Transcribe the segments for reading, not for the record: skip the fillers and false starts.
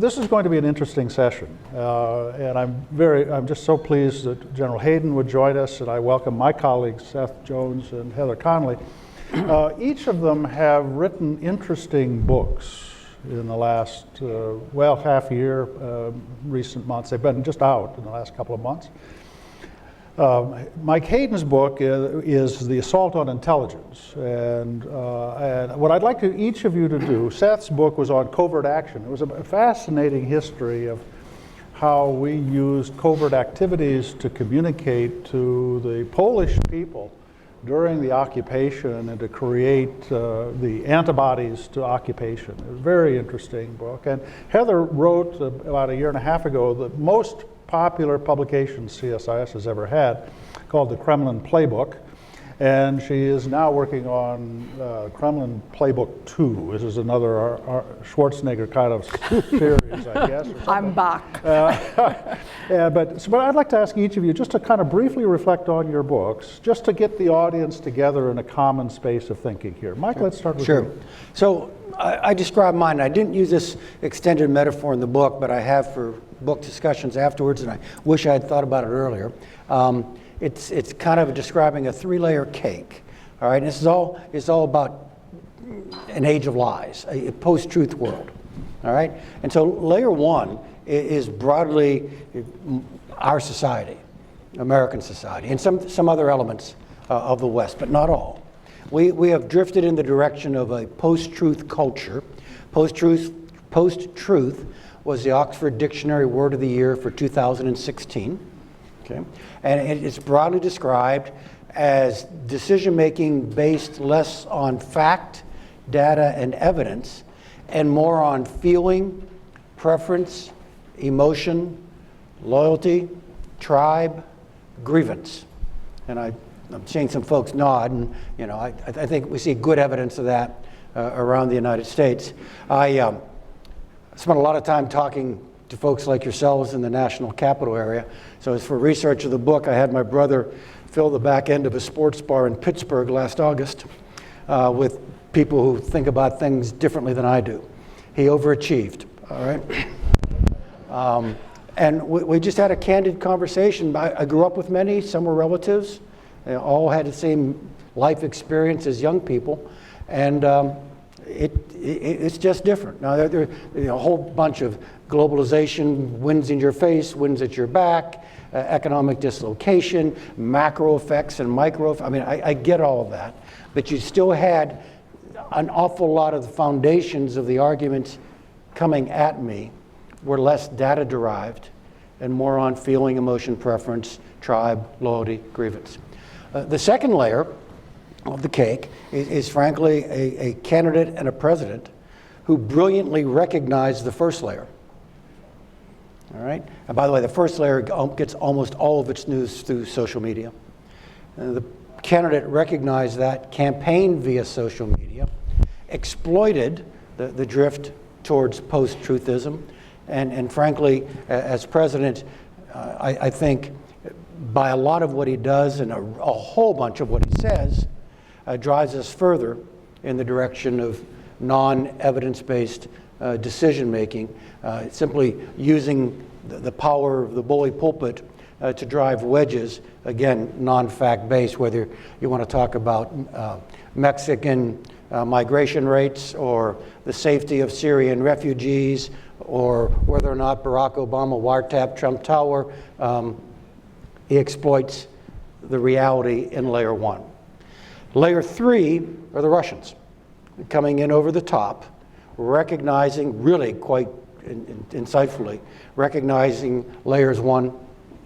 This is going to be an interesting session, and I'm just so pleased that General Hayden would join us, and I welcome my colleagues Seth Jones and Heather Conley. Each of them have written interesting books in the last, half year, recent months. They've been just out in the last couple of months. Mike Haydens' book is The Assault on Intelligence, and what I'd like each of you to do, Seth's book was on covert action. It was a fascinating history of how we used covert activities to communicate to the Polish people during the occupation and to create the antibodies to occupation. It was a very interesting book. And Heather wrote about a year and a half ago the most popular publication CSIS has ever had, called the Kremlin Playbook. And she is now working on Kremlin Playbook 2. This is another Schwarzenegger kind of series, I guess. I'm back. But I'd like to ask each of you just to kind of briefly reflect on your books, just to get the audience together in a common space of thinking here. Mike, let's start with you. So I described mine. I didn't use this extended metaphor in the book, but I have for book discussions afterwards, and I wish I had thought about it earlier. It's kind of describing a three-layer cake, all right? And this is all about an age of lies, a post-truth world, all right? And so layer one is broadly our society, American society, and some other elements of the West, but not all. We have drifted in the direction of a post-truth culture. Post-truth was the Oxford Dictionary Word of the Year for 2016. Okay. And it's broadly described as decision-making based less on fact, data, and evidence, and more on feeling, preference, emotion, loyalty, tribe, grievance. And I'm seeing some folks nod, and I think we see good evidence of that around the United States. I spent a lot of time talking to folks like yourselves in the national capital area. So as for research of the book, I had my brother fill the back end of a sports bar in Pittsburgh last August with people who think about things differently than I do. He overachieved, all right? And we just had a candid conversation. I grew up with many, some were relatives. They all had the same life experience as young people. And it's just different. Now, there a whole bunch of globalization, winds in your face, winds at your back, economic dislocation, macro effects and micro. I mean, I get all of that, but you still had an awful lot of the foundations of the arguments coming at me were less data derived and more on feeling, emotion, preference, tribe, loyalty, grievance. The second layer of the cake is frankly a candidate and a president who brilliantly recognized the first layer. All right? And by the way, the first layer gets almost all of its news through social media. The candidate recognized that, campaigned via social media, exploited the drift towards post-truthism, and frankly, as president, I think by a lot of what he does and a whole bunch of what he says, drives us further in the direction of non-evidence-based decision-making, simply using the power of the bully pulpit to drive wedges, again, non-fact-based, whether you want to talk about Mexican migration rates or the safety of Syrian refugees or whether or not Barack Obama wiretapped Trump Tower. He exploits the reality in layer one. Layer three are the Russians coming in over the top, recognizing, really quite insightfully, recognizing layers one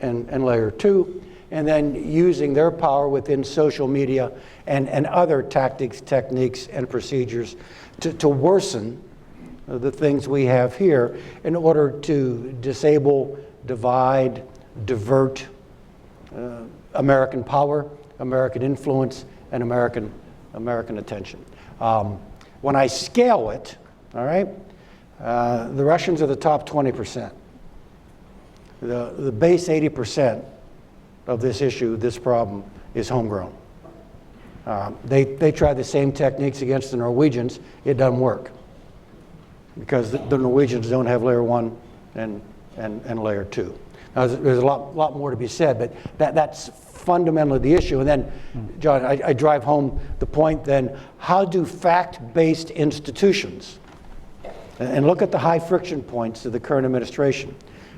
and layer two, and then using their power within social media and other tactics, techniques, and procedures to worsen the things we have here in order to disable, divide, divert American power, American influence, and American attention. When I scale it, all right, the Russians are the top 20%. The base 80% of this issue, this problem, is homegrown. They tried the same techniques against the Norwegians. It doesn't work. because the Norwegians don't have layer 1 and layer 2. Now, there's a lot more to be said, but that's fundamentally the issue. And then, John, I drive home the point then, how do fact-based institutions, and look at the high friction points of the current administration,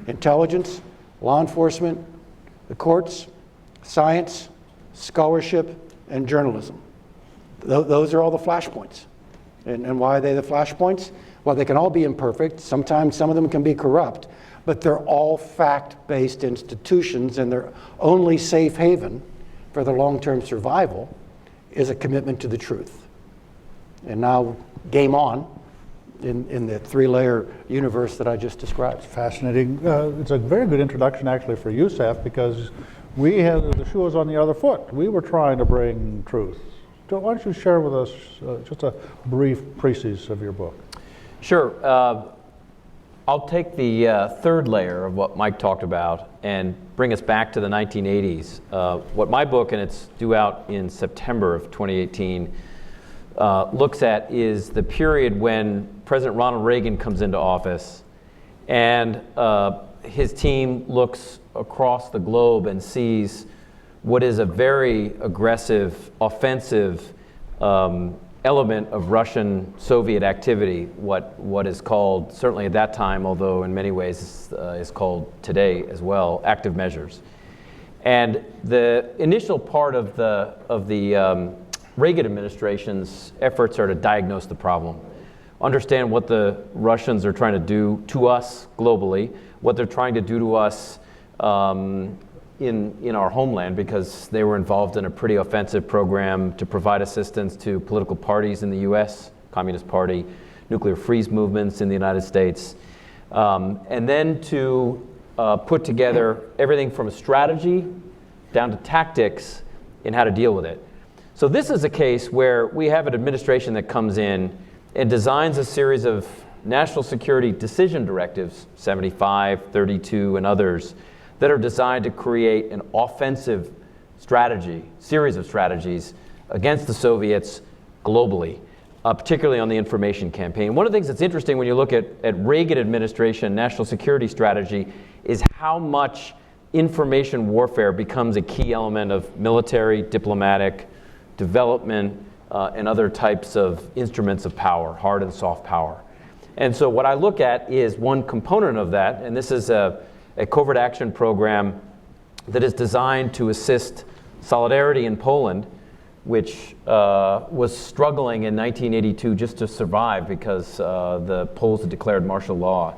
intelligence, law enforcement, the courts, science, scholarship, and journalism. Those are all the flashpoints. And why are they the flashpoints? Well, they can all be imperfect. Sometimes some of them can be corrupt, but they're all fact-based institutions, and their only safe haven for their long-term survival is a commitment to the truth. And now, game on in the three-layer universe that I just described. Fascinating. It's a very good introduction, actually, for you, Seth, because we had the shoe was on the other foot. We were trying to bring truth. So why don't you share with us just a brief précis of your book? Sure. I'll take the third layer of what Mike talked about and bring us back to the 1980s. What my book, and it's due out in September of 2018, looks at is the period when President Ronald Reagan comes into office, and his team looks across the globe and sees what is a very aggressive, offensive element of Russian-Soviet activity, what is called, certainly at that time, although in many ways is called today as well, active measures. And the initial part of the Reagan administration's efforts are to diagnose the problem, understand what the Russians are trying to do to us globally, what they're trying to do to us in our homeland, because they were involved in a pretty offensive program to provide assistance to political parties in the U.S., Communist Party, nuclear freeze movements in the United States, and then to put together everything from a strategy down to tactics in how to deal with it. So this is a case where we have an administration that comes in and designs a series of national security decision directives, 75, 32, and others, that are designed to create an offensive strategy, series of strategies against the Soviets globally, particularly on the information campaign. One of the things that's interesting when you look at Reagan administration national security strategy is how much information warfare becomes a key element of military, diplomatic, development, and other types of instruments of power, hard and soft power. And so what I look at is one component of that, and this is a covert action program that is designed to assist Solidarity in Poland, which was struggling in 1982 just to survive because the Poles had declared martial law.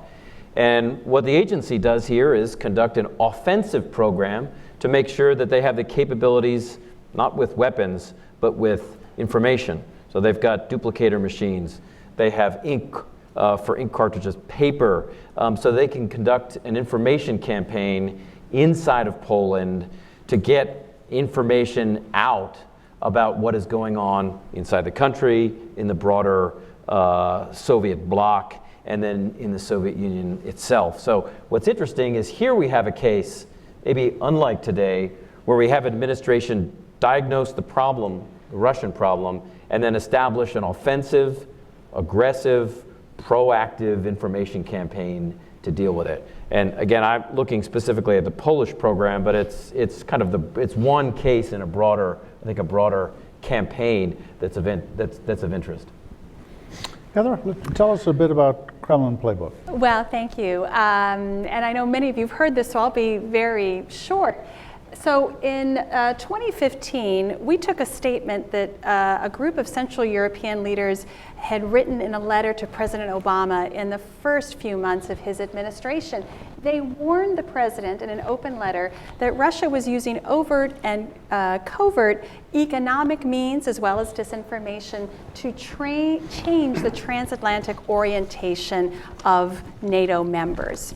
And what the agency does here is conduct an offensive program to make sure that they have the capabilities, not with weapons, but with information. So they've got duplicator machines. They have ink for ink cartridges, paper, so they can conduct an information campaign inside of Poland to get information out about what is going on inside the country, in the broader Soviet bloc, and then in the Soviet Union itself. So what's interesting is here we have a case, maybe unlike today, where we have administration diagnose the problem, the Russian problem, and then establish an offensive, aggressive, proactive information campaign to deal with it. And again, I'm looking specifically at the Polish program, but it's kind of it's one case in a broader, I think, a broader campaign that's of interest. Heather, tell us a bit about Kremlin Playbook. Well, thank you. And I know many of you have heard this, so I'll be very short. So in 2015, we took a statement that a group of Central European leaders had written in a letter to President Obama in the first few months of his administration. They warned the president in an open letter that Russia was using overt and covert economic means as well as disinformation to change the transatlantic orientation of NATO members.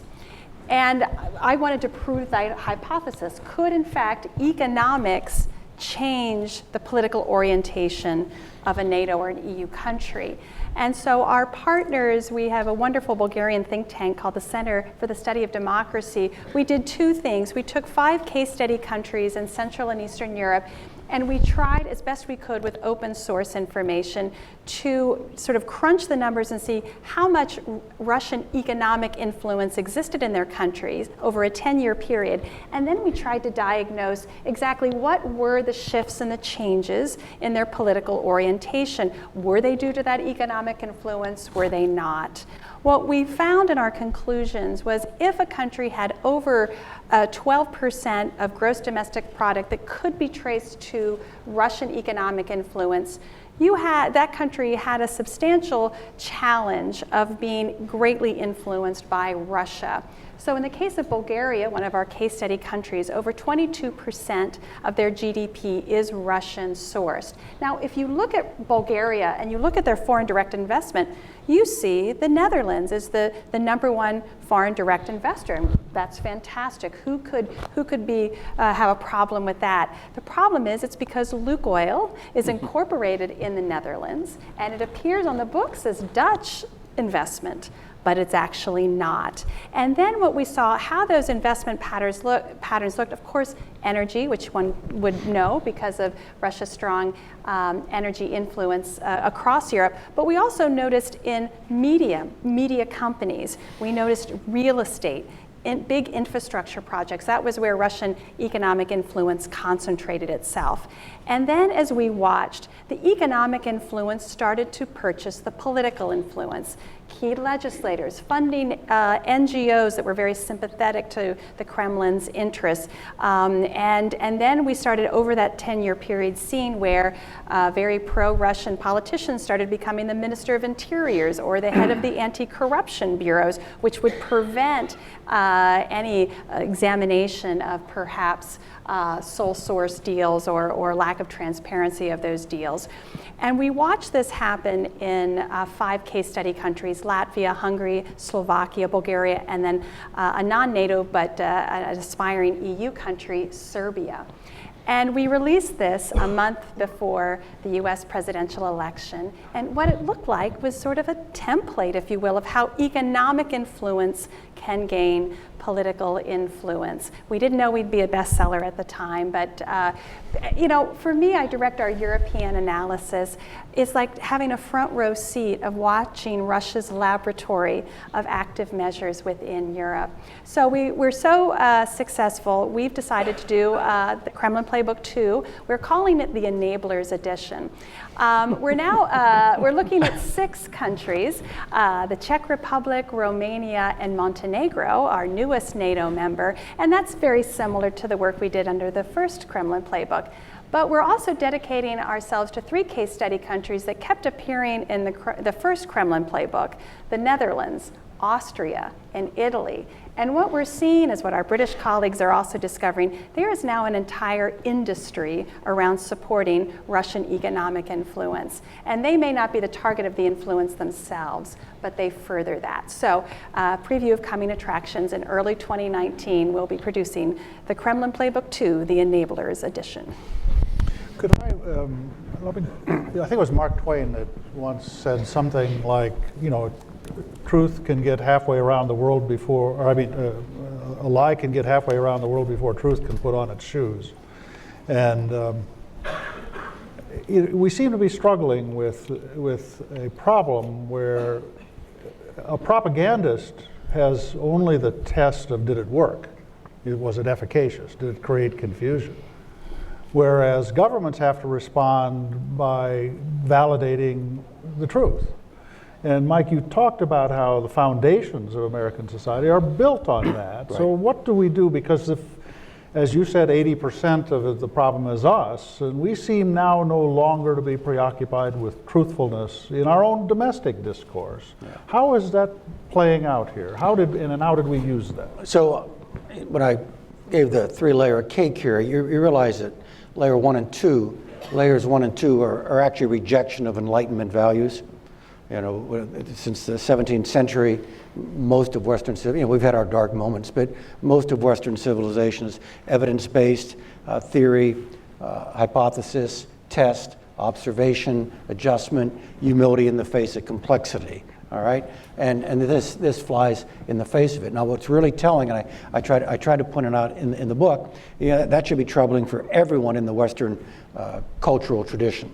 And I wanted to prove that hypothesis. Could, in fact, economics change the political orientation of a NATO or an EU country? And so our partners, we have a wonderful Bulgarian think tank called the Center for the Study of Democracy. We did two things. We took 5 case study countries in Central and Eastern Europe, And we tried as best we could with open source information to sort of crunch the numbers and see how much Russian economic influence existed in their countries over a 10-year period. And then we tried to diagnose exactly what were the shifts and the changes in their political orientation. Were they due to that economic influence? Were they not? What we found in our conclusions was if a country had over 12% of gross domestic product that could be traced to Russian economic influence, that country had a substantial challenge of being greatly influenced by Russia. So in the case of Bulgaria, one of our case study countries, over 22% of their GDP is Russian sourced. Now, if you look at Bulgaria and you look at their foreign direct investment, you see the Netherlands is the #1 foreign direct investor. And that's fantastic. Who could have a problem with that? The problem is it's because Lukoil is incorporated in the Netherlands, and it appears on the books as Dutch investment, but it's actually not. And then what we saw, how those investment patterns looked, of course, energy, which one would know because of Russia's strong energy influence across Europe. But we also noticed in media companies, we noticed real estate, in big infrastructure projects. That was where Russian economic influence concentrated itself. And then as we watched, the economic influence started to purchase the political influence. Key legislators, funding NGOs that were very sympathetic to the Kremlin's interests. And then we started over that 10-year period seeing where very pro-Russian politicians started becoming the Minister of Interiors or the head of the anti-corruption bureaus, which would prevent any examination of perhaps sole source deals or lack of transparency of those deals. And we watched this happen in 5 case study countries: Latvia, Hungary, Slovakia, Bulgaria, and then a non-NATO but an aspiring EU country, Serbia. And we released this a month before the U.S. presidential election. And what it looked like was sort of a template, if you will, of how economic influence can gain political influence. We didn't know we'd be a bestseller at the time, but for me, I direct our European analysis. It's like having a front row seat of watching Russia's laboratory of active measures within Europe. So we're so successful, we've decided to do the Kremlin Playbook 2. We're calling it the Enablers Edition. We're looking at 6 countries: the Czech Republic, Romania, and Montenegro, our newest NATO member, and that's very similar to the work we did under the first Kremlin Playbook. But we're also dedicating ourselves to 3 case study countries that kept appearing in the first Kremlin Playbook: the Netherlands, Austria, and Italy. And what we're seeing is what our British colleagues are also discovering. There is now an entire industry around supporting Russian economic influence. And they may not be the target of the influence themselves, but they further that. So preview of coming attractions: in early 2019, we'll be producing the Kremlin Playbook 2, the Enablers Edition. Could I think it was Mark Twain that once said something like, truth can get halfway around the world before, a lie can get halfway around the world before truth can put on its shoes. And we seem to be struggling with a problem where a propagandist has only the test of, did it work? Was it efficacious? Did it create confusion? Whereas governments have to respond by validating the truth. And Mike, you talked about how the foundations of American society are built on that. Right. So what do we do? Because if, as you said, 80% of the problem is us, and we seem now no longer to be preoccupied with truthfulness in our own domestic discourse. Yeah. How is that playing out here? How did we use that? So when I gave the 3-layer cake here, you realize that layers 1 and 2 are actually rejection of Enlightenment values. Since the 17th century, most of Western we've had our dark moments, but most of Western civilizations, evidence-based theory, hypothesis, test, observation, adjustment, humility in the face of complexity. all right? And this flies in the face of it. Now, what's really telling, and I try to point it out in the book, that should be troubling for everyone in the Western cultural tradition.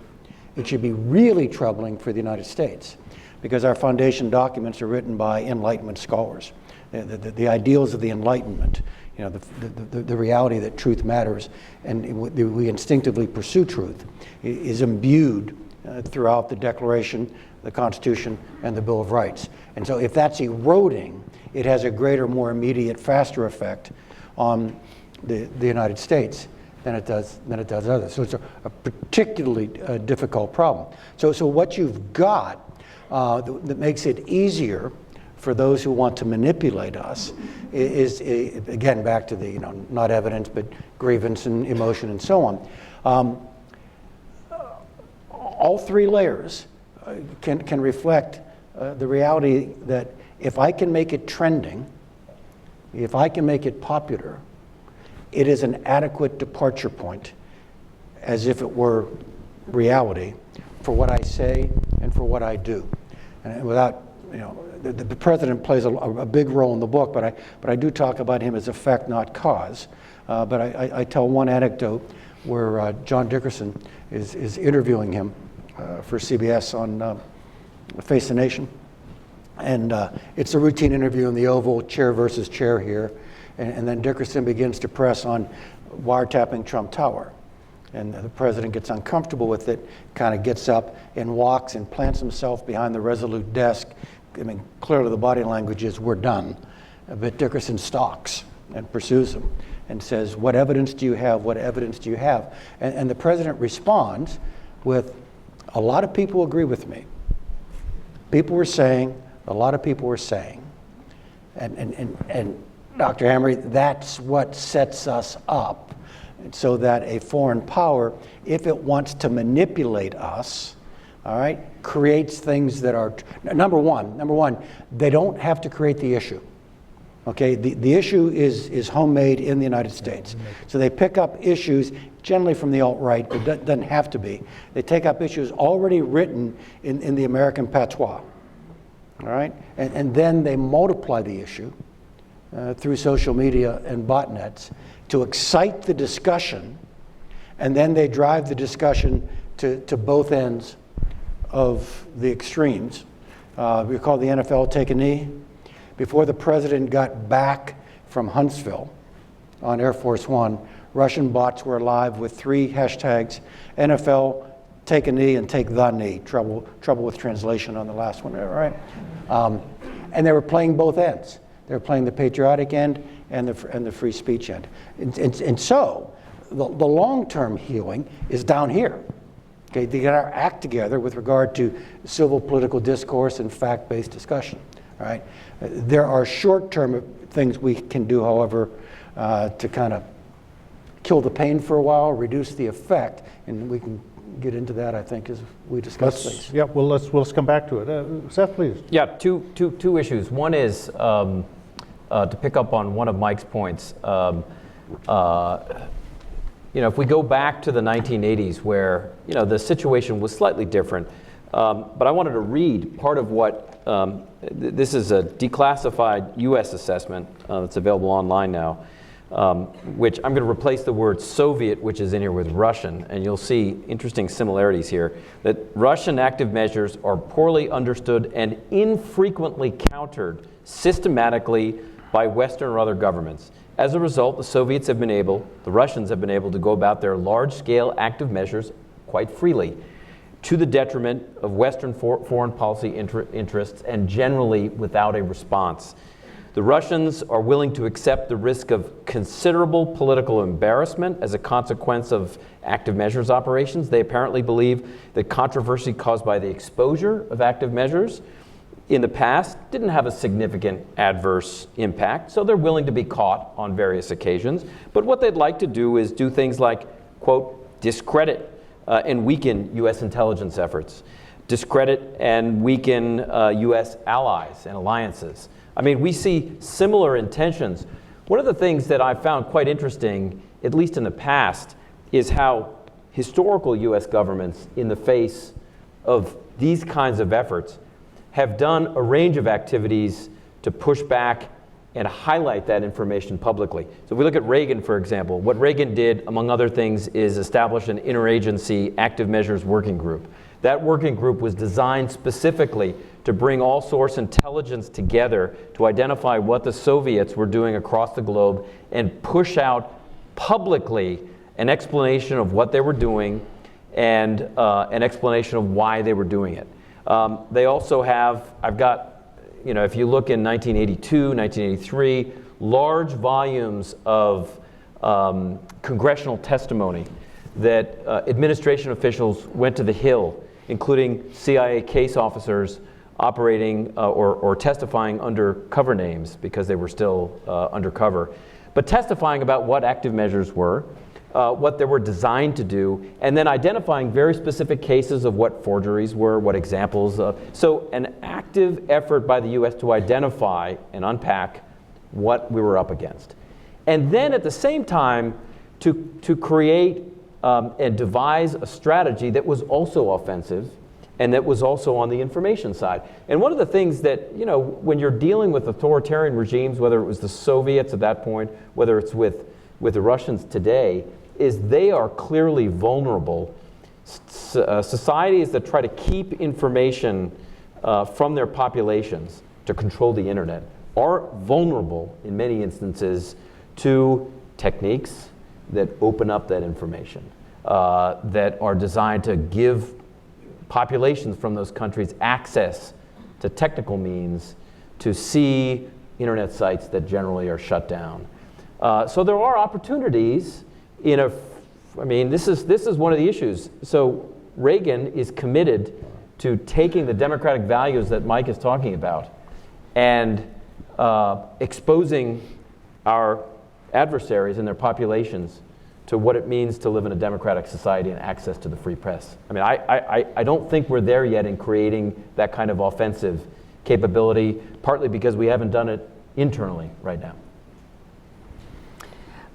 It should be really troubling for the United States, because our foundation documents are written by Enlightenment scholars. The ideals of the Enlightenment, the reality that truth matters, and we instinctively pursue truth, is imbued throughout the Declaration, the Constitution, and the Bill of Rights. And so if that's eroding, it has a greater, more immediate, faster effect on the United States than it does others. So it's a particularly difficult problem. So what you've got that makes it easier for those who want to manipulate us is again, back to the not evidence but grievance and emotion and so on. All three layers can reflect the reality that if I can make it trending, if I can make it popular, it is an adequate departure point, as if it were reality, for what I say and for what I do. And without, the president plays a big role in the book, but I do talk about him as effect, not cause. But I tell one anecdote where John Dickerson is interviewing him for CBS on Face the Nation. And it's a routine interview in the Oval, chair versus chair here. And then Dickerson begins to press on wiretapping Trump Tower. And the president gets uncomfortable with it, kind of gets up and walks and plants himself behind the resolute desk. I mean, clearly the body language is, we're done. But Dickerson stalks and pursues him and says, what evidence do you have? What evidence do you have? And the president responds with, a lot of people agree with me. A lot of people were saying, and Dr. Hamre, that's what sets us up, so that a foreign power, if it wants to manipulate us, all right, creates things that are, number one, they don't have to create the issue. Okay, the issue is homemade in the United States. So they pick up issues generally from the alt-right, but it doesn't have to be. They take up issues already written in the American patois. All right, and then they multiply the issue through social media and botnets to excite the discussion, and then they drive the discussion to both ends of the extremes. We call the NFL Take a Knee. Before the president got back from Huntsville on Air Force One, Russian bots were alive with 3 hashtags: NFL Take a Knee and Take the Knee. Trouble with translation on the last one, right? And they were playing both ends. They were playing the patriotic end and the free speech end. And so the long-term healing is down here. Okay, to get our act together with regard to civil political discourse and fact-based discussion. All right, there are short-term things we can do, however, to kind of kill the pain for a while, reduce the effect, and we can get into that, I think, as we discuss things. Yeah, well, let's come back to it. Seth, please. Yeah, two issues. One is to pick up on one of Mike's points. If we go back to the 1980s, where the situation was slightly different, but I wanted to read part of what this is a declassified U.S. assessment that's available online now, which I'm going to replace the word Soviet, which is in here, with Russian, and you'll see interesting similarities here. That Russian active measures are poorly understood and infrequently countered systematically by Western or other governments. As a result, the Russians have been able to go about their large-scale active measures quite freely, to the detriment of Western foreign policy interests, and generally without a response. The Russians are willing to accept the risk of considerable political embarrassment as a consequence of active measures operations. They apparently believe that controversy caused by the exposure of active measures in the past didn't have a significant adverse impact, so they're willing to be caught on various occasions. But what they'd like to do is do things like, quote, discredit and weaken U.S. intelligence efforts, discredit and weaken U.S. allies and alliances. I mean, we see similar intentions. One of the things that I found quite interesting, at least in the past, is how historical U.S. governments, in the face of these kinds of efforts, have done a range of activities to push back and highlight that information publicly. So if we look at Reagan, for example, what Reagan did, among other things, is establish an interagency active measures working group. That working group was designed specifically to bring all source intelligence together to identify what the Soviets were doing across the globe and push out publicly an explanation of what they were doing and an explanation of why they were doing it. They also have, I've got, if you look in 1982, 1983, large volumes of congressional testimony that administration officials went to the Hill, including CIA case officers operating or testifying under cover names because they were still undercover, but testifying about what active measures were, what they were designed to do, and then identifying very specific cases of what forgeries were, what examples. So an active effort by the U.S. to identify and unpack what we were up against. And then at the same time, to create and devise a strategy that was also offensive and that was also on the information side. And one of the things that, when you're dealing with authoritarian regimes, whether it was the Soviets at that point, whether it's with the Russians today, is they are clearly vulnerable. Societies that try to keep information from their populations to control the internet are vulnerable in many instances to techniques that open up that information, that are designed to give populations from those countries access to technical means to see internet sites that generally are shut down. So there are opportunities this is one of the issues. So Reagan is committed to taking the democratic values that Mike is talking about and exposing our adversaries and their populations to what it means to live in a democratic society and access to the free press. I don't think we're there yet in creating that kind of offensive capability, partly because we haven't done it internally right now.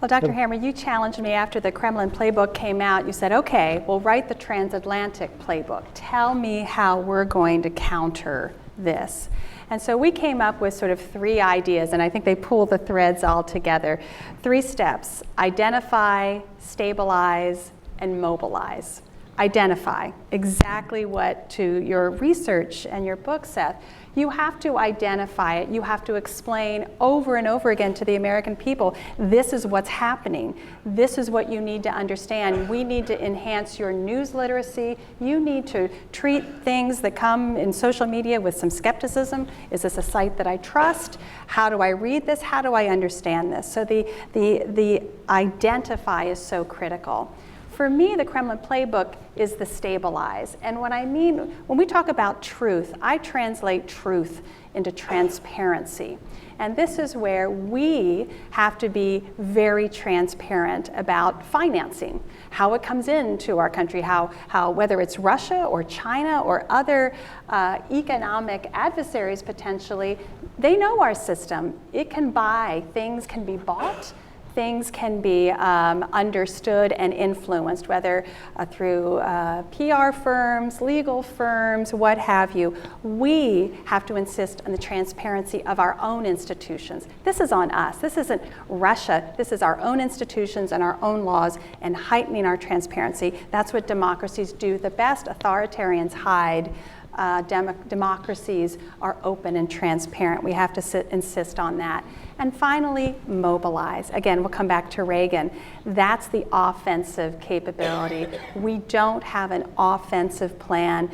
Well, Dr. Hammer, you challenged me after the Kremlin Playbook came out. You said, okay, we'll write the TransAtlantic Playbook. Tell me how we're going to counter this. And so we came up with sort of 3 ideas, and I think they pull the threads all together. 3 steps: identify, stabilize, and mobilize. Identify exactly what, to your research and your book, Seth, you have to identify it. You have to explain over and over again to the American people, this is what's happening. This is what you need to understand. We need to enhance your news literacy. You need to treat things that come in social media with some skepticism. Is this a site that I trust? How do I read this? How do I understand this? So the identify is so critical. For me, the Kremlin Playbook is the stabilize. And what I mean, when we talk about truth, I translate truth into transparency. And this is where we have to be very transparent about financing, how it comes into our country, how whether it's Russia or China or other economic adversaries potentially, they know our system. It can buy, things can be bought, things can be understood and influenced, whether through PR firms, legal firms, what have you. We have to insist on the transparency of our own institutions. This is on us. This isn't Russia. This is our own institutions and our own laws and heightening our transparency. That's what democracies do the best. Authoritarians hide. Democracies are open and transparent. We have to insist on that. And finally, mobilize. Again, we'll come back to Reagan. That's the offensive capability. We don't have an offensive plan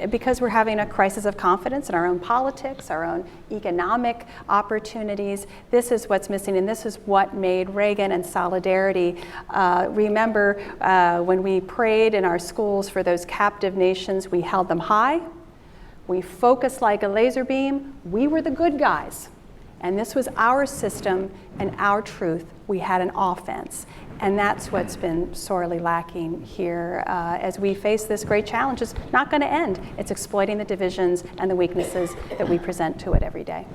because we're having a crisis of confidence in our own politics, our own economic opportunities. This is what's missing, and this is what made Reagan and solidarity. Remember when we prayed in our schools for those captive nations, we held them high. We focused like a laser beam. We were the good guys. And this was our system and our truth. We had an offense. And that's what's been sorely lacking here as we face this great challenge. It's not going to end. It's exploiting the divisions and the weaknesses that we present to it every day.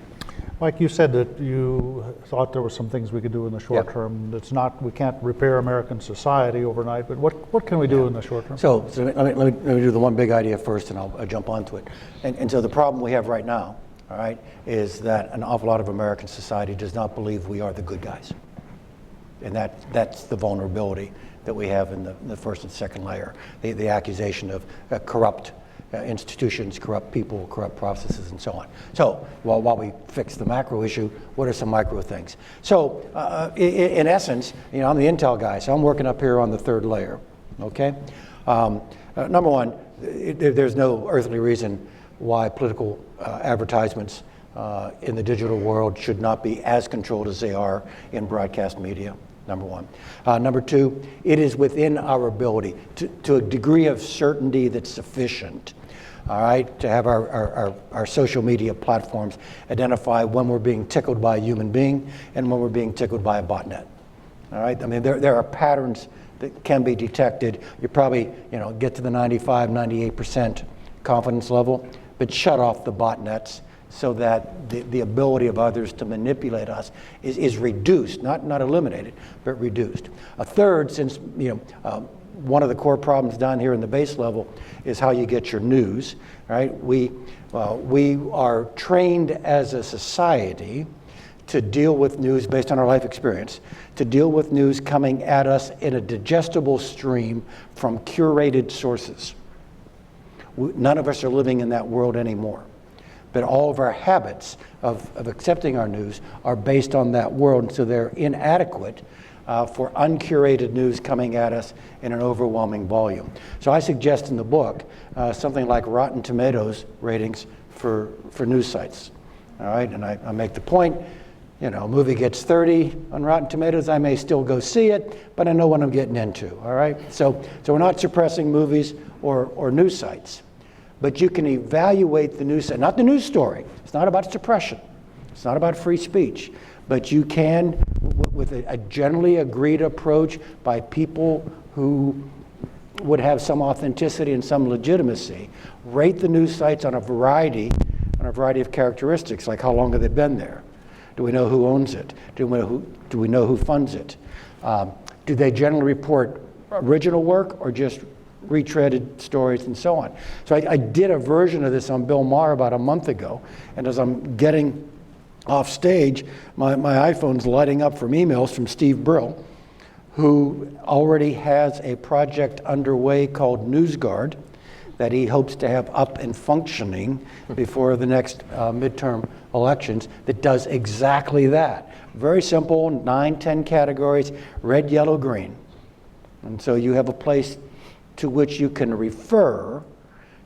Mike, you said that you thought there were some things we could do in the short term. It's not, we can't repair American society overnight, but what can we do in the short term? So let me do the one big idea first, and I'll jump onto it. And so the problem we have right now, all right, is that an awful lot of American society does not believe we are the good guys. And that's the vulnerability that we have in the first and second layer, the accusation of corrupt institutions, corrupt people, corrupt processes, and so on. So while we fix the macro issue, what are some micro things? So in essence, I'm the intel guy, so I'm working up here on the third layer, okay? Number one, there's no earthly reason why political advertisements in the digital world should not be as controlled as they are in broadcast media. Number one. Number two, it is within our ability to a degree of certainty that's sufficient, all right, to have our social media platforms identify when we're being tickled by a human being and when we're being tickled by a botnet. All right, I mean, there are patterns that can be detected. You probably, get to the 95, 98% confidence level, but shut off the botnets so that the ability of others to manipulate us is reduced, not eliminated, but reduced. A third, since one of the core problems down here in the base level is how you get your news, right? We are trained as a society to deal with news based on our life experience, to deal with news coming at us in a digestible stream from curated sources. None of us are living in that world anymore. But all of our habits of accepting our news are based on that world, and so they're inadequate for uncurated news coming at us in an overwhelming volume. So I suggest in the book something like Rotten Tomatoes ratings for news sites. All right, and I make the point, a movie gets 30 on Rotten Tomatoes, I may still go see it, but I know what I'm getting into, all right? So we're not suppressing movies or news sites. But you can evaluate the news, not the news story. It's not about suppression. It's not about free speech. But you can, with a generally agreed approach by people who would have some authenticity and some legitimacy, rate the news sites on a variety of characteristics, like how long have they been there? Do we know who owns it? Do we know who funds it? Do they generally report original work or just retreaded stories and so on? So I did a version of this on Bill Maher about a month ago, and as I'm getting off stage, my iPhone's lighting up from emails from Steve Brill, who already has a project underway called NewsGuard that he hopes to have up and functioning before the next midterm elections that does exactly that. Very simple, 9, 10 categories, red, yellow, green. And so you have a place to which you can refer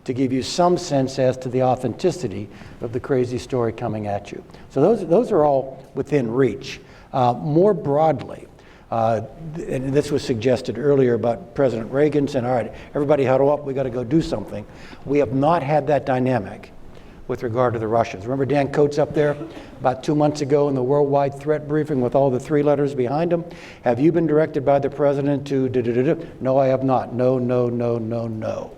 to give you some sense as to the authenticity of the crazy story coming at you. So those are all within reach. More broadly, and this was suggested earlier about President Reagan saying, all right, everybody huddle up, we got to go do something. We have not had that dynamic with regard to the Russians. Remember Dan Coates up there about 2 months ago in the worldwide threat briefing with all the 3 letters behind him? Have you been directed by the president to da-da-da-da? No, I have not. No, no, no, no, no.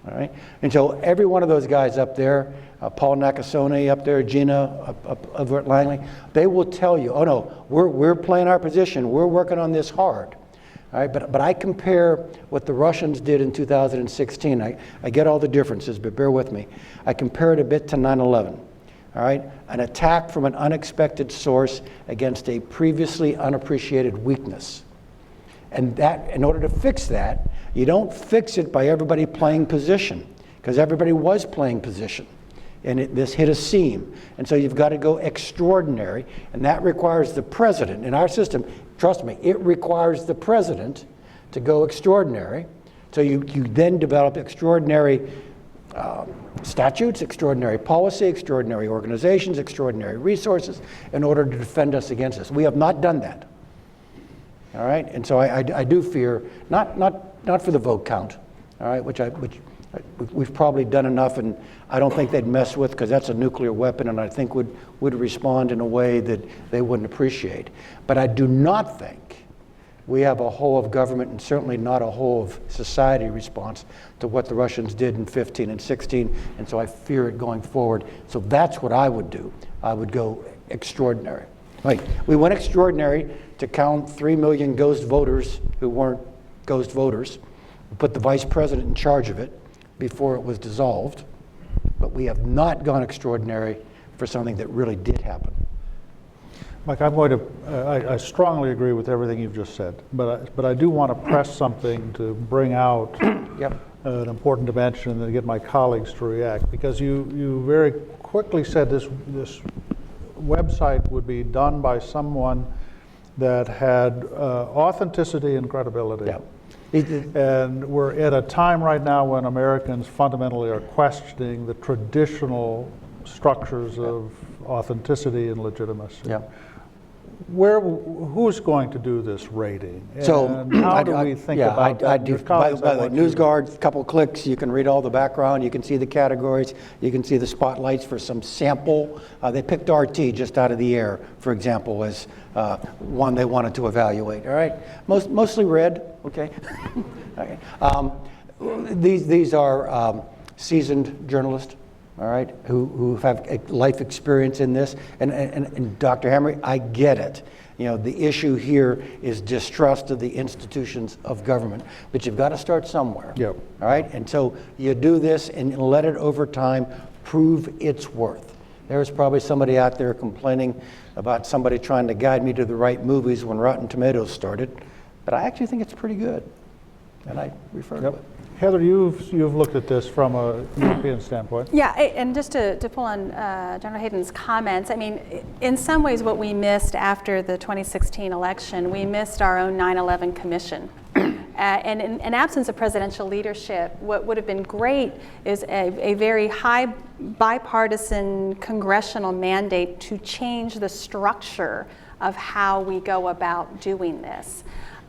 All right? And so every one of those guys up there, Paul Nakasone up there, Gina Overt Langley, they will tell you, oh no, we're playing our position. We're working on this hard. All right, but I compare what the Russians did in 2016. I get all the differences, but bear with me. I compare it a bit to 9/11. All right, an attack from an unexpected source against a previously unappreciated weakness. And that, in order to fix that, you don't fix it by everybody playing position, because everybody was playing position. And this hit a seam. And so you've got to go extraordinary, and that requires the president. In our system, trust me, it requires the president to go extraordinary. So you then develop extraordinary statutes, extraordinary policy, extraordinary organizations, extraordinary resources in order to defend us against this. We have not done that. All right, and so I do fear, not for the vote count, all right, which we've probably done enough, and I don't think they'd mess with, because that's a nuclear weapon, and I think would respond in a way that they wouldn't appreciate. But I do not think we have a whole of government, and certainly not a whole of society response to what the Russians did in 15 and 16, and so I fear it going forward. So that's what I would do. I would go extraordinary. Like, we went extraordinary to count 3 million ghost voters who weren't ghost voters, put the vice president in charge of it before it was dissolved, but we have not gone extraordinary for something that really did happen. Mike, I strongly agree with everything you've just said, but I do want to press something to bring out Yep. an important dimension and then get my colleagues to react, because you very quickly said this website would be done by someone that had authenticity and credibility. Yep. And we're at a time right now when Americans fundamentally are questioning the traditional structures of authenticity and legitimacy. Yep. Who's going to do this rating? So and how do we think about that? I do. Your By colleagues, the I way, want you to- NewsGuard, a couple clicks, you can read all the background, you can see the categories, you can see the spotlights for some sample. They picked RT just out of the air, for example, as one they wanted to evaluate. All right, mostly red. Okay. Okay. These are seasoned journalists. All right, who have life experience in this, and Dr. Hamry, I get it. You know, the issue here is distrust of the institutions of government, but you've got to start somewhere. Yep. All right, and so you do this and let it over time prove its worth. There's probably somebody out there complaining about somebody trying to guide me to the right movies when Rotten Tomatoes started, but I actually think it's pretty good, and I refer to it. Heather, you've looked at this from a European standpoint. Yeah, and just to pull on General Hayden's comments, I mean, in some ways what we missed after the 2016 election, we missed our own 9/11 Commission. And in absence of presidential leadership, what would have been great is a very high bipartisan congressional mandate to change the structure of how we go about doing this.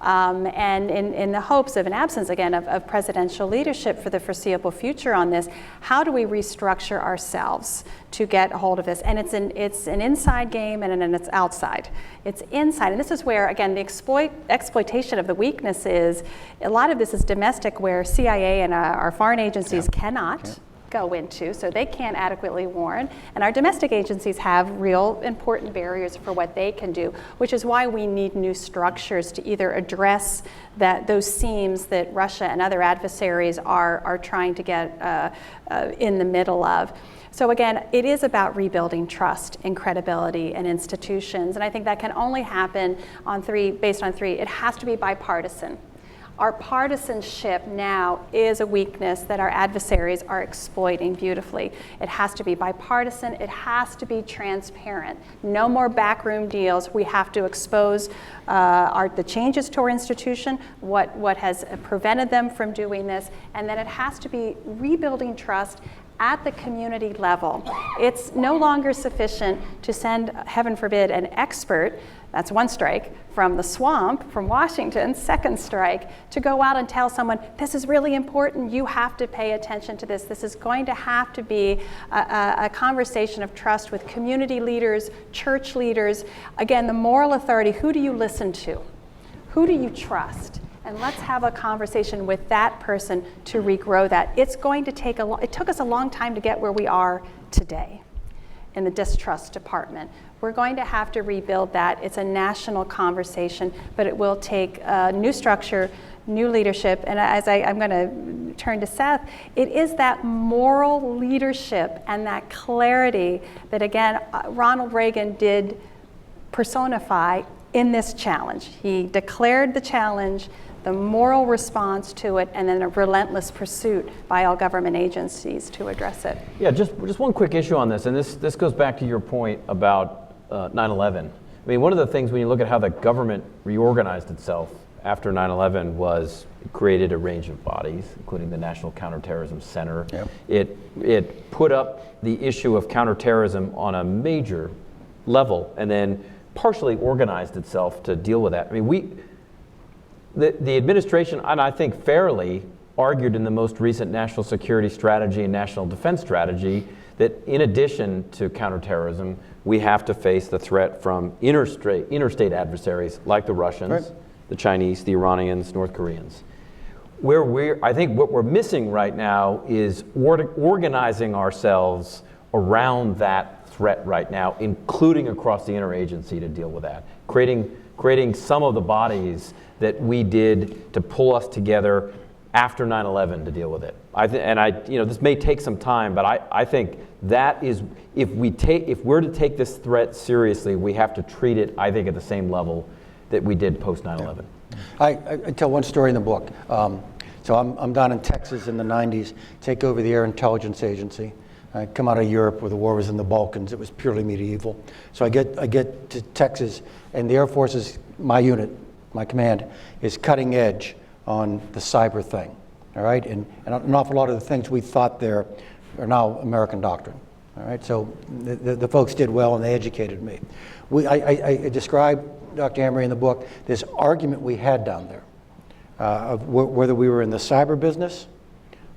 And in the hopes of an absence, again, of presidential leadership for the foreseeable future on this, how do we restructure ourselves to get a hold of this? And it's an inside game and then it's outside. It's inside, and this is where, again, the exploitation of the weakness is, a lot of this is domestic, where CIA and our foreign agencies cannot go into, so they can't adequately warn. And our domestic agencies have real important barriers for what they can do, which is why we need new structures to either address those seams that Russia and other adversaries are trying to get in the middle of. So again, it is about rebuilding trust and credibility in institutions, and I think that can only happen based on three. It has to be bipartisan. Our partisanship now is a weakness that our adversaries are exploiting beautifully. It has to be bipartisan. It has to be transparent. No more backroom deals. We have to expose the changes to our institution, what has prevented them from doing this, and then it has to be rebuilding trust at the community level. It's no longer sufficient to send, heaven forbid, an expert, that's one strike, from the swamp, from Washington, second strike, to go out and tell someone, this is really important, you have to pay attention to this. This is going to have to be a conversation of trust with community leaders, church leaders. Again, the moral authority, who do you listen to? Who do you trust? And let's have a conversation with that person to regrow that. It's going to take it took us a long time to get where we are today in the distrust department. We're going to have to rebuild that. It's a national conversation, but it will take a new structure, new leadership. And as I'm going to turn to Seth, it is that moral leadership and that clarity that, again, Ronald Reagan did personify in this challenge. He declared the challenge, the moral response to it, and then a relentless pursuit by all government agencies to address it. Yeah, just one quick issue on this, and this goes back to your point about 9/11. I mean, one of the things when you look at how the government reorganized itself after 9/11 was it created a range of bodies, including the National Counterterrorism Center. Yep. It put up the issue of counterterrorism on a major level, and then partially organized itself to deal with that. I mean, the administration, and I think fairly, argued in the most recent national security strategy and national defense strategy that in addition to counterterrorism, we have to face the threat from interstate adversaries like the Russians, right, the Chinese, the Iranians, North Koreans. I think what we're missing right now is organizing ourselves around that threat right now, including across the interagency to deal with that. Creating some of the bodies that we did to pull us together after 9/11 to deal with it. This may take some time, but I think that is, if we're to take this threat seriously, we have to treat it, I think, at the same level that we did post 9/11. I tell one story in the book. So I'm down in Texas in the 90s, take over the Air Intelligence Agency. I come out of Europe where the war was in the Balkans. It was purely medieval. So I get to Texas, and the Air Force is, my unit, my command, is cutting edge on the cyber thing, all right? And an awful lot of the things we thought there are now American doctrine, all right? So the folks did well, and they educated me. I describe, Dr. Emery, in the book, this argument we had down there of whether we were in the cyber business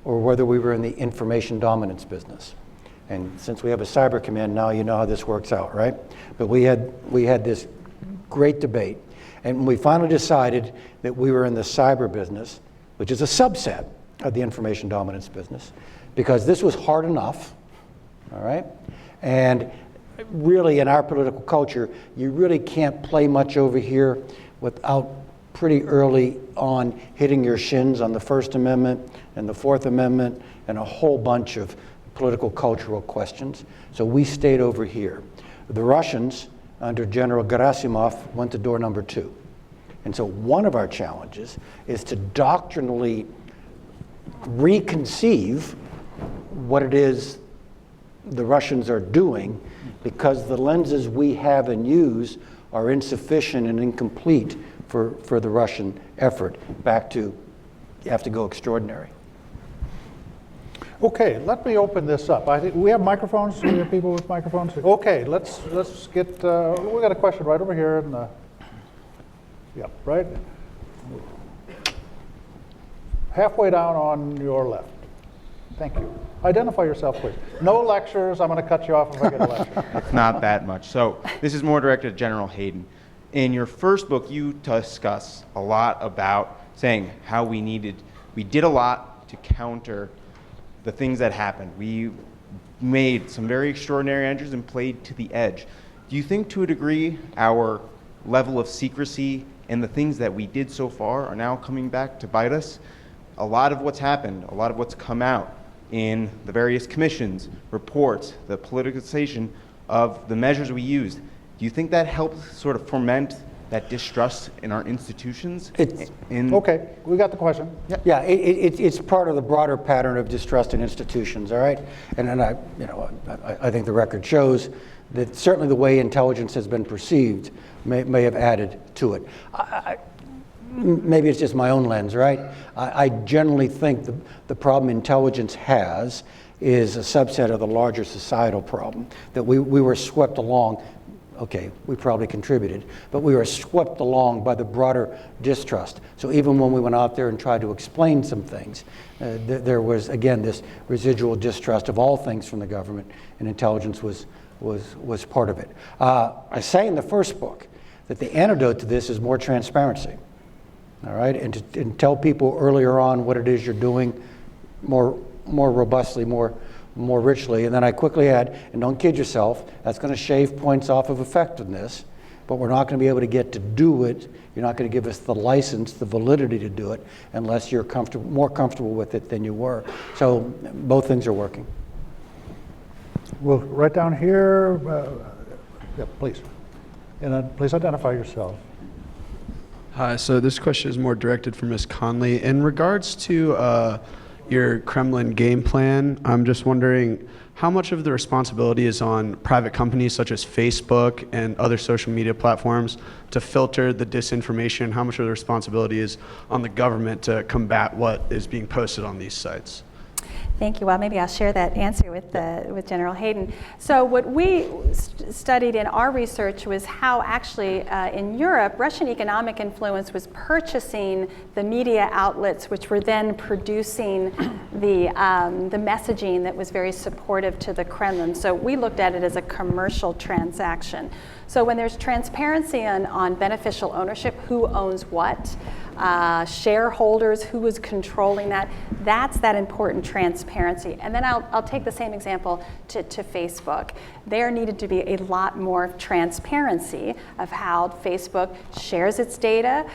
or whether we were in the information dominance business. And since we have a cyber command now, you know how this works out, right? But we had this great debate, and we finally decided that we were in the cyber business, which is a subset of the information dominance business, because this was hard enough, all right? And really, in our political culture, you really can't play much over here without pretty early on hitting your shins on the First Amendment and the Fourth Amendment and a whole bunch of political cultural questions. So we stayed over here. The Russians, under General Gerasimov, went to door number 2. And so one of our challenges is to doctrinally reconceive what it is the Russians are doing, because the lenses we have and use are insufficient and incomplete for the Russian effort. Back to, you have to go extraordinary. Okay, let me open this up. I think we have microphones. Do we have people with microphones? Okay, let's get. We got a question right over here in the. Yeah, right. Halfway down on your left. Thank you. Identify yourself, please. No lectures. I'm going to cut you off if I get a lecture. It's not that much. So this is more directed at General Hayden. In your first book, you discuss a lot about saying how we did a lot to counter the things that happened. We made some very extraordinary entries and played to the edge. Do you think, to a degree, our level of secrecy and the things that we did so far are now coming back to bite us? A lot of what's happened, a lot of what's come out in the various commissions, reports, the politicization of the measures we used, do you think that helped sort of foment that distrust in our institutions? Okay, we got the question. Yeah, it's part of the broader pattern of distrust in institutions, all right? And I think the record shows that certainly the way intelligence has been perceived may have added to it. Maybe it's just my own lens, right? I generally think the problem intelligence has is a subset of the larger societal problem, that we were swept along. Okay, we probably contributed, but we were swept along by the broader distrust. So even when we went out there and tried to explain some things, there was, again, this residual distrust of all things from the government, and intelligence was part of it. I say in the first book that the antidote to this is more transparency, all right? And tell people earlier on what it is you're doing more robustly, more richly. And then I quickly add, and don't kid yourself, that's going to shave points off of effectiveness, but we're not going to be able to get to do it. You're not going to give us the license, the validity to do it, unless you're more comfortable with it than you were. So both things are working. Well, right down here, yeah, please. And then please identify yourself. Hi, so this question is more directed for Ms. Conley. In regards to your Kremlin game plan, I'm just wondering how much of the responsibility is on private companies such as Facebook and other social media platforms to filter the disinformation? How much of the responsibility is on the government to combat what is being posted on these sites? Thank you. Well, maybe I'll share that answer with General Hayden. So what we studied in our research was how actually in Europe, Russian economic influence was purchasing the media outlets, which were then producing the messaging that was very supportive to the Kremlin. So we looked at it as a commercial transaction. So when there's transparency on beneficial ownership, who owns what, shareholders, who was controlling that. That's that important transparency. And then I'll take the same example to Facebook. There needed to be a lot more transparency of how Facebook shares its data,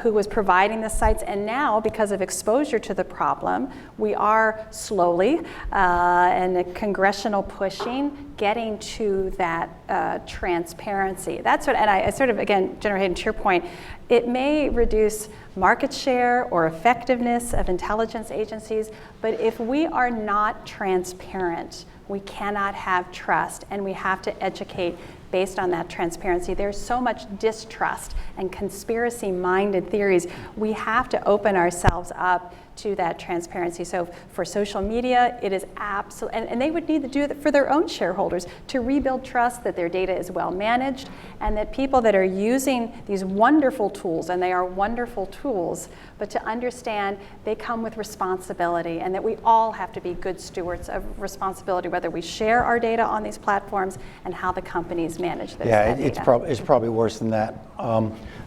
who was providing the sites, and now, because of exposure to the problem, we are slowly, and the congressional pushing, getting to that transparency. That's what, and I sort of, again, General Hayden, to your point, it may reduce market share or effectiveness of intelligence agencies, but if we are not transparent, we cannot have trust, and we have to educate based on that transparency. There's so much distrust and conspiracy-minded theories. We have to open ourselves up to that transparency. So for social media, it is absolute, and they would need to do it for their own shareholders to rebuild trust that their data is well managed, and that people that are using these wonderful tools, and they are wonderful tools, but to understand they come with responsibility, and that we all have to be good stewards of responsibility, whether we share our data on these platforms and how the companies manage this. Yeah, it's probably worse than that.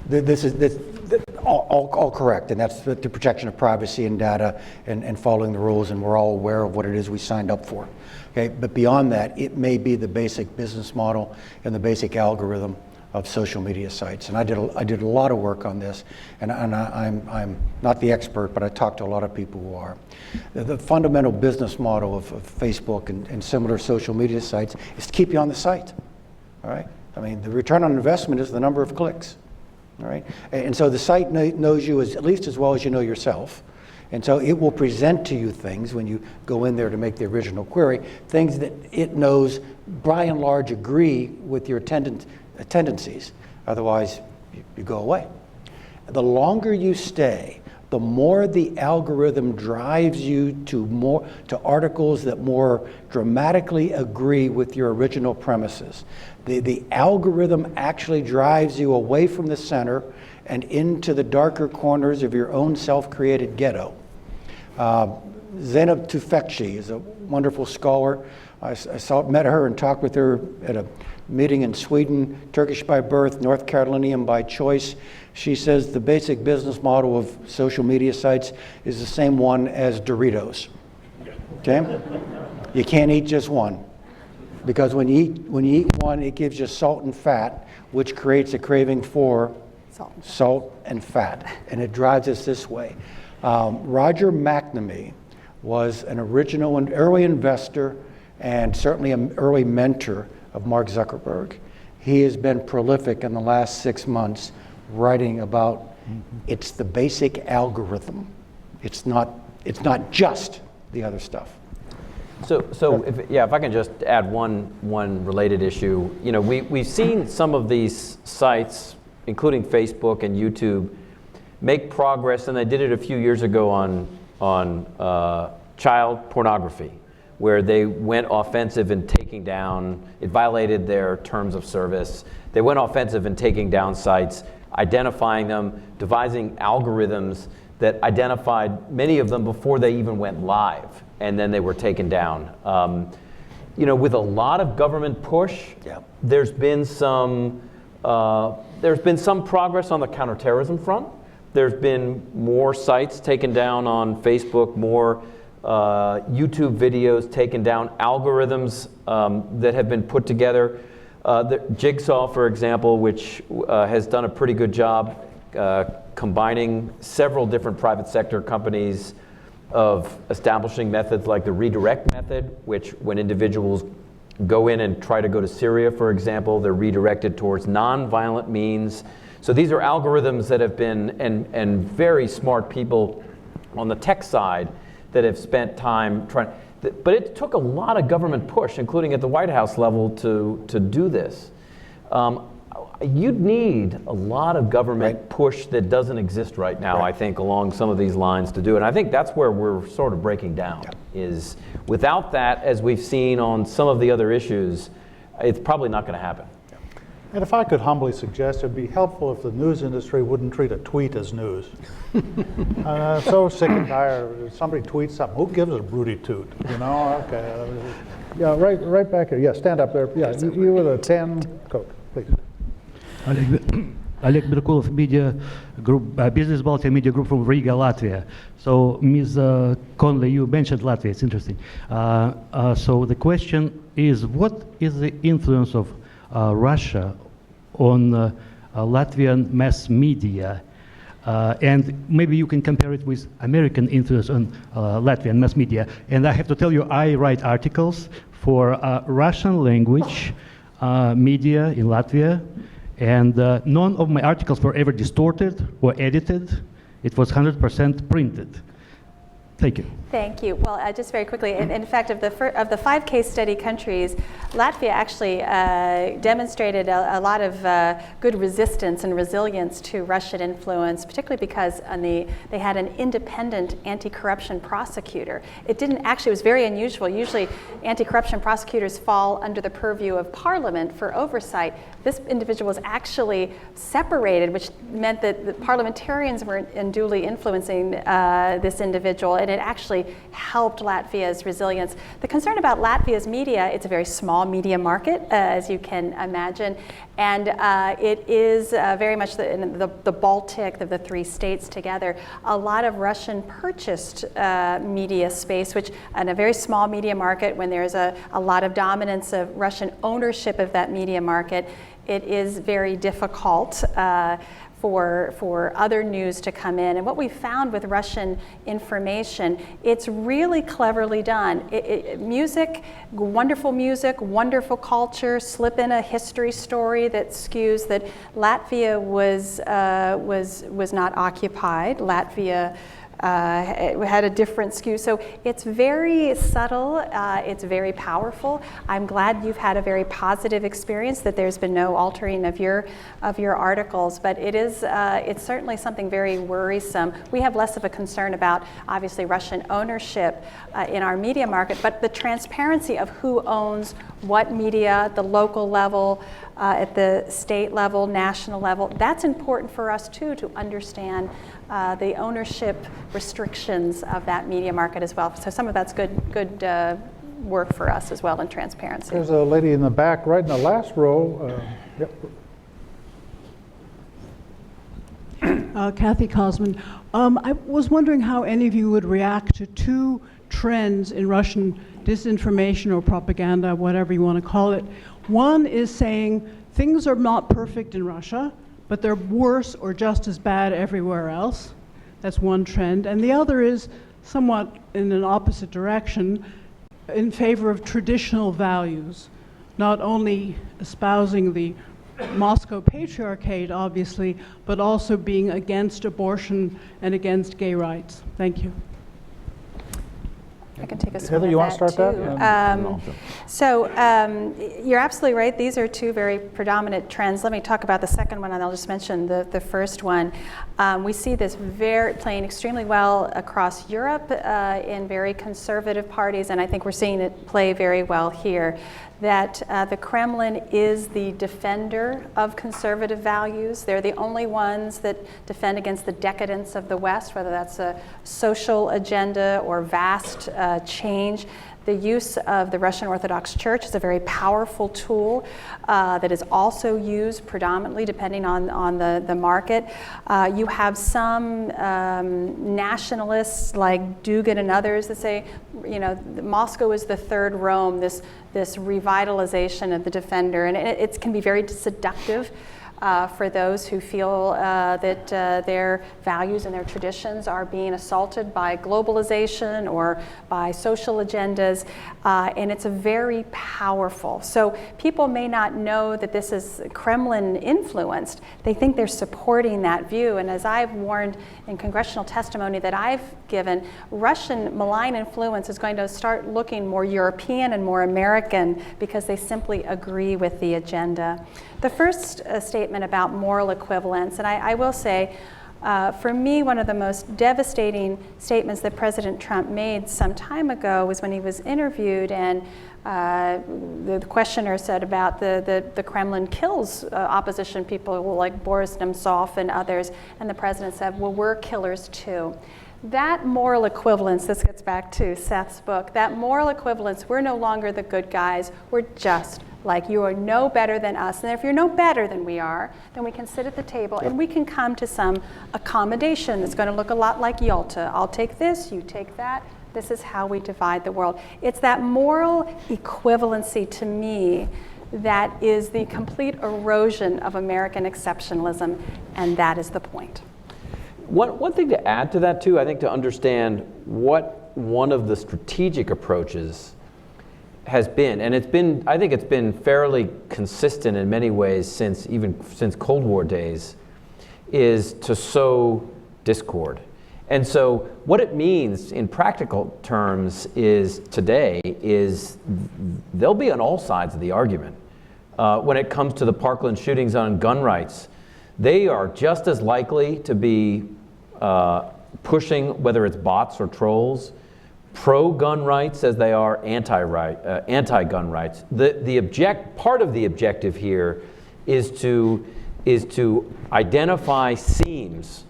This is all correct, and that's the protection of privacy and data, and following the rules, and we're all aware of what it is we signed up for. Okay, but beyond that, it may be the basic business model and the basic algorithm of social media sites. And I did a lot of work on this, and I'm not the expert, but I talked to a lot of people who are. The fundamental business model of Facebook and similar social media sites is to keep you on the site. All right. I mean, the return on investment is the number of clicks. All right. And so the site knows you at least as well as you know yourself. And so it will present to you things when you go in there to make the original query, things that it knows by and large agree with your tendencies. Otherwise, you go away. The longer you stay, the more the algorithm drives you to articles that more dramatically agree with your original premises. The algorithm actually drives you away from the center and into the darker corners of your own self-created ghetto. Zeynep Tufekci is a wonderful scholar. I met her and talked with her at a meeting in Sweden, Turkish by birth, North Carolinian by choice. She says the basic business model of social media sites is the same one as Doritos. Okay? You can't eat just one, because when you eat one, it gives you salt and fat, which creates a craving for salt and fat, and it drives us this way. Roger McNamee was an original and early investor, and certainly an early mentor of Mark Zuckerberg. He has been prolific in the last 6 months writing about it's the basic algorithm. It's not just the other stuff. So if I can just add one related issue, you know, we've seen some of these sites, including Facebook and YouTube, make progress, and they did it a few years ago on child pornography, where they went offensive in taking down, it violated their terms of service. They went offensive in taking down sites, identifying them, devising algorithms that identified many of them before they even went live, and then they were taken down. You know, with a lot of government push, there's been some progress on the counterterrorism front. There's been more sites taken down on Facebook, more YouTube videos taken down, algorithms that have been put together. The Jigsaw, for example, which has done a pretty good job combining several different private sector companies of establishing methods like the redirect method, which when individuals go in and try to go to Syria, for example, they're redirected towards non-violent means. So these are algorithms that have been, and very smart people on the tech side that have spent time trying, but it took a lot of government push, including at the White House level, to do this. You'd need a lot of government push that doesn't exist right now, I think, along some of these lines to do it. And I think that's where we're sort of breaking down, is without that, as we've seen on some of the other issues, it's probably not going to happen. And if I could humbly suggest, it'd be helpful if the news industry wouldn't treat a tweet as news. So sick and tired. Somebody tweets something. Who gives a broody toot? You know? Okay. Yeah, right back here. Yeah, stand up there. Yeah, you with a 10 coat, please. I think Oleg Merkulov, Media Group, Business Bulletin Media Group from Riga, Latvia. So, Ms. Conley, you mentioned Latvia. It's interesting. So the question is, what is the influence of Russia on Latvian mass media? And maybe you can compare it with American influence on Latvian mass media. And I have to tell you, I write articles for Russian language media in Latvia, and none of my articles were ever distorted or edited. It was 100% printed. Thank you. Thank you. Well, just very quickly, in fact, of the 5 case study countries, Latvia actually demonstrated a lot of good resistance and resilience to Russian influence, particularly because they had an independent anti-corruption prosecutor. It was very unusual. Usually, anti-corruption prosecutors fall under the purview of Parliament for oversight. This individual was actually separated, which meant that the parliamentarians weren't unduly influencing this individual, and it actually helped Latvia's resilience. The concern about Latvia's media, it's a very small media market, as you can imagine, and it is very much the Baltic, the 3 states together, a lot of Russian purchased media space, which in a very small media market, when there's a lot of dominance of Russian ownership of that media market, it is very difficult for other news to come in. And what we found with Russian information, it's really cleverly done. Music, wonderful culture, slip in a history story that skews that Latvia was not occupied. Latvia had a different skew. So it's very subtle, it's very powerful. I'm glad you've had a very positive experience, that there's been no altering of your articles, but it's certainly something very worrisome. We have less of a concern about, obviously, Russian ownership in our media market, but the transparency of who owns what media, the local level, at the state level, national level, that's important for us too, to understand the ownership restrictions of that media market as well. So some of that's good work for us as well in transparency. There's a lady in the back, right in the last row. Yep. Kathy Kosman. I was wondering how any of you would react to 2 trends in Russian disinformation or propaganda, whatever you want to call it. One is saying things are not perfect in Russia, but they're worse or just as bad everywhere else. That's one trend. And the other is somewhat in an opposite direction, in favor of traditional values, not only espousing the Moscow patriarchate, obviously, but also being against abortion and against gay rights. Thank you. I can take a swing Heather, at you want to that start too. that? So you're absolutely right. These are 2 very predominant trends. Let me talk about the second one, and I'll just mention the first one. We see this playing extremely well across Europe in very conservative parties, and I think we're seeing it play very well here. That the Kremlin is the defender of conservative values. They're the only ones that defend against the decadence of the West, whether that's a social agenda or vast change. The use of the Russian Orthodox Church is a very powerful tool that is also used predominantly depending on the market. You have some nationalists like Dugin and others that say, Moscow is the third Rome, this revitalization of the defender, and it can be very seductive. For those who feel that their values and their traditions are being assaulted by globalization or by social agendas, and it's a very powerful. So people may not know that this is Kremlin influenced. They think they're supporting that view, and as I've warned in congressional testimony that I've given, Russian malign influence is going to start looking more European and more American because they simply agree with the agenda. The first statement about moral equivalence, and I will say, for me, one of the most devastating statements that President Trump made some time ago was when he was interviewed, and the questioner said about the Kremlin kills opposition people like Boris Nemtsov and others, and the president said, well, we're killers too. That moral equivalence, this gets back to Seth's book, that moral equivalence, we're no longer the good guys, we're just like you are no better than us. And if you're no better than we are, then we can sit at the table and we can come to some accommodation that's going to look a lot like Yalta. I'll take this, you take that. This is how we divide the world. It's that moral equivalency to me that is the complete erosion of American exceptionalism, and that is the point. One thing to add to that too, I think to understand what one of the strategic approaches has been, and I think it's been fairly consistent in many ways since Cold War days, is to sow discord. And so what it means in practical terms is they'll be on all sides of the argument. When it comes to the Parkland shootings on gun rights, they are just as likely to be pushing, whether it's bots or trolls, pro-gun rights as they are anti-gun rights. Part of the objective here is to identify seams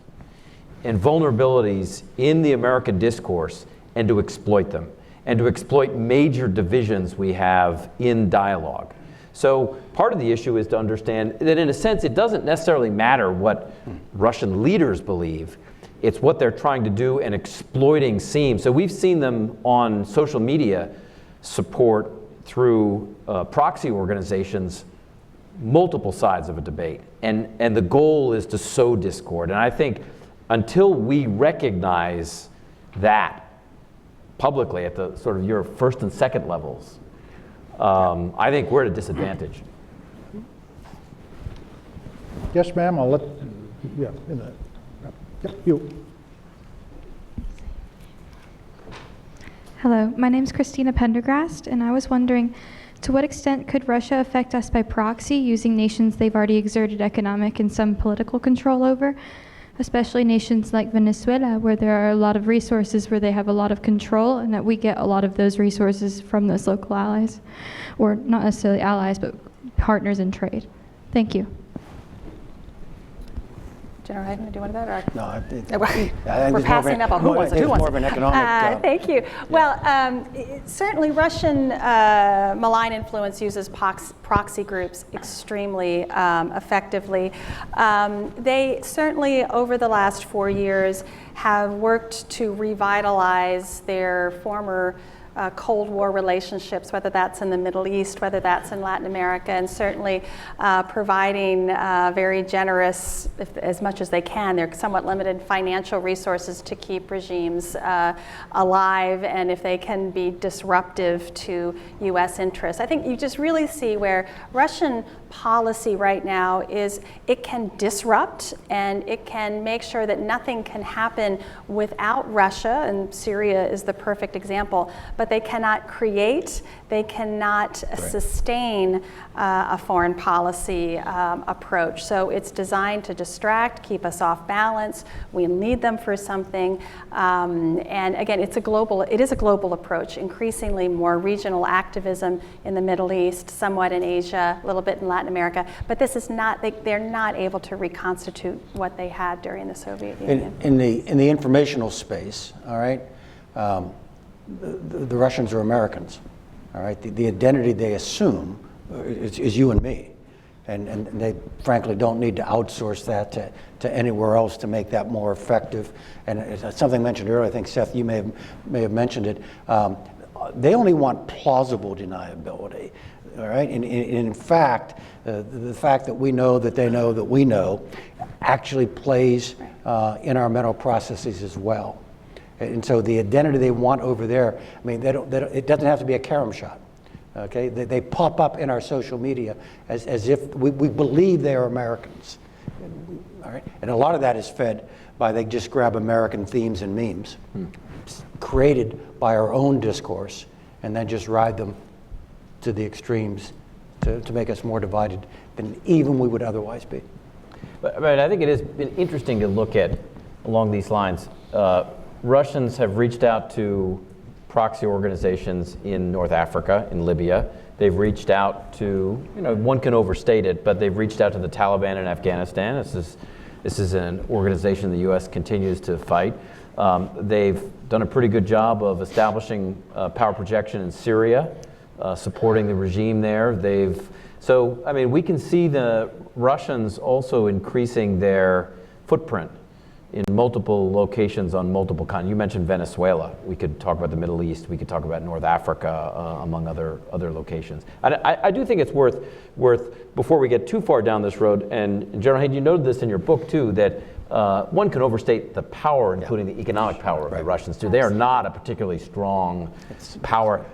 and vulnerabilities in the American discourse and to exploit them, and to exploit major divisions we have in dialogue. So part of the issue is to understand that in a sense it doesn't necessarily matter what Russian leaders believe, it's what they're trying to do and exploiting seams. So we've seen them on social media support through proxy organizations multiple sides of a debate, and the goal is to sow discord. And I think until we recognize that publicly at the sort of your first and second levels, I think we're at a disadvantage. Yes, ma'am, I'll let, yeah, yep, you. Hello, my name is Christina Pendergrast, and I was wondering, to what extent could Russia affect us by proxy using nations they've already exerted economic and some political control over? Especially nations like Venezuela, where there are a lot of resources, where they have a lot of control, and that we get a lot of those resources from those local allies, or not necessarily allies, but partners in trade. Thank you. General Hayden, do you want that? Or? No, I think we're passing up on who wants it. Who wants more of an economic. Thank you. Well, certainly Russian malign influence uses proxy groups extremely effectively. They certainly, over the last 4 years, have worked to revitalize their former Cold War relationships, whether that's in the Middle East, whether that's in Latin America, and certainly providing very generous, as much as they can, they're somewhat limited financial resources to keep regimes alive, and if they can be disruptive to U.S. interests. I think you just really see where Russian policy right now is it can disrupt and it can make sure that nothing can happen without Russia, and Syria is the perfect example, but they cannot create, they cannot sustain a foreign policy approach. So it's designed to distract, keep us off balance. We need them for something. And again, it is a global approach, increasingly more regional activism in the Middle East, somewhat in Asia, a little bit in Latin America, but this is not, they're not able to reconstitute what they had during the Soviet Union. In the informational space, all right, the Russians are Americans, all right? The identity they assume is you and me, and they frankly don't need to outsource that to anywhere else to make that more effective. And it's something mentioned earlier, I think Seth, you may have mentioned it, they only want plausible deniability, all right? And in fact, the fact that we know that they know that we know actually plays in our mental processes as well. And so the identity they want over there, I mean, it doesn't have to be a carom shot, okay? They pop up in our social media as if we believe they are Americans, all right? And a lot of that is fed by they just grab American themes and memes created by our own discourse and then just ride them to the extremes to make us more divided than even we would otherwise be. But I think it has been interesting to look at along these lines. Russians have reached out to proxy organizations in North Africa, in Libya. They've reached out to, one can overstate it, but they've reached out to the Taliban in Afghanistan. This is an organization the U.S. continues to fight. They've done a pretty good job of establishing power projection in Syria. supporting the regime there. So, I mean, we can see the Russians also increasing their footprint in multiple locations on multiple continents. You mentioned Venezuela. We could talk about the Middle East. We could talk about North Africa, among other locations. I do think it's worth, before we get too far down this road, and General Hayden, you noted this in your book too, that one can overstate the power, including the economic power of the Russians too. They are not a particularly strong power.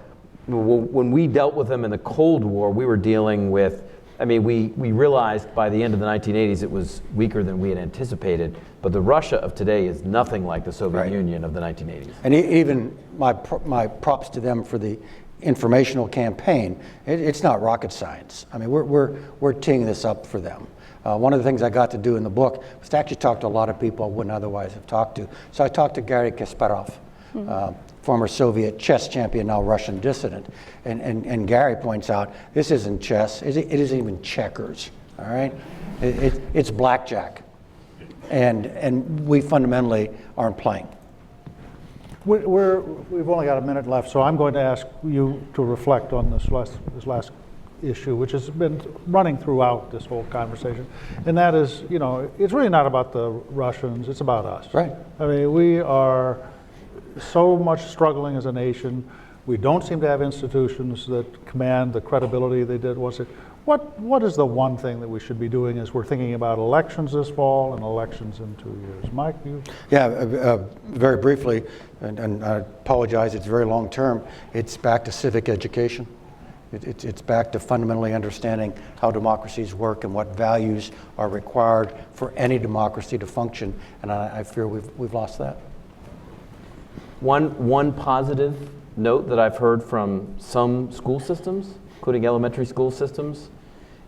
When we dealt with them in the Cold War, we were dealing with, I mean, we realized by the end of the 1980s it was weaker than we had anticipated, but the Russia of today is nothing like the Soviet Union of the 1980s. And even my props to them for the informational campaign. It's not rocket science. I mean, we're teeing this up for them. One of the things I got to do in the book was to actually talk to a lot of people I wouldn't otherwise have talked to. So I talked to Garry Kasparov, former Soviet chess champion, now Russian dissident. And Gary points out, this isn't chess, it isn't even checkers, all right? It's blackjack. And we fundamentally aren't playing. We've only got a minute left, so I'm going to ask you to reflect on this last issue, which has been running throughout this whole conversation. And that is, you know, it's really not about the Russians, it's about us. Right. I mean, we are so much struggling as a nation. We don't seem to have institutions that command the credibility they did. What is the one thing that we should be doing as we're thinking about elections this fall and elections in 2 years? Mike, you? Yeah, very briefly, and I apologize, it's very long term. It's back to civic education. It's back to fundamentally understanding how democracies work and what values are required for any democracy to function. And I fear we've lost that. One positive note that I've heard from some school systems, including elementary school systems,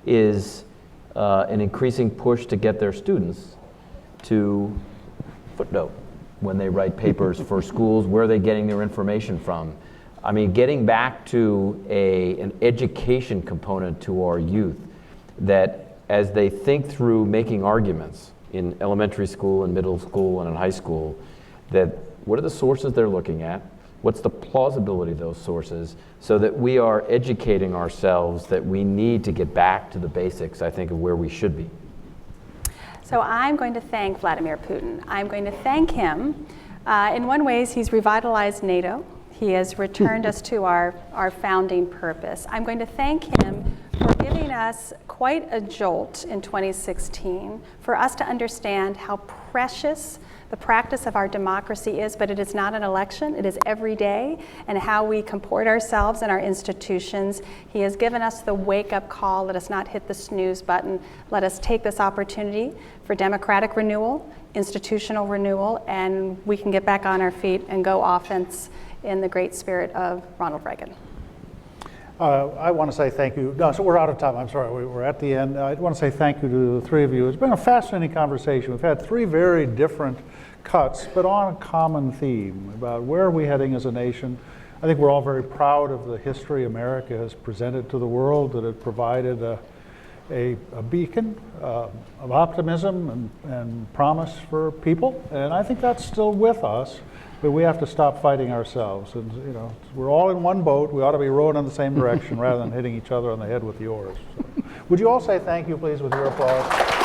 is an increasing push to get their students to footnote when they write papers for schools. Where are they getting their information from? I mean, getting back to an education component to our youth, that as they think through making arguments in elementary school and middle school and in high school, that what are the sources they're looking at? What's the plausibility of those sources, so that we are educating ourselves that we need to get back to the basics, I think, of where we should be. So I'm going to thank Vladimir Putin. I'm going to thank him. In one ways, he's revitalized NATO. He has returned us to our founding purpose. I'm going to thank him for giving us quite a jolt in 2016, for us to understand how precious the practice of our democracy is, but it is not an election, it is every day, and how we comport ourselves and our institutions. He has given us the wake-up call. Let us not hit the snooze button. Let us take this opportunity for democratic renewal, institutional renewal, and we can get back on our feet and go offense in the great spirit of Ronald Reagan. I want to say thank you. No, so we're out of time. I'm sorry, we're at the end. I want to say thank you to the three of you. It's been a fascinating conversation. We've had three very different cuts, but on a common theme about where are we heading as a nation. I think we're all very proud of the history America has presented to the world, that it provided a beacon of optimism and promise for people, and I think that's still with us. But we have to stop fighting ourselves. And, you know, we're all in one boat. We ought to be rowing in the same direction rather than hitting each other on the head with the oars. So, would you all say thank you, please, with your applause?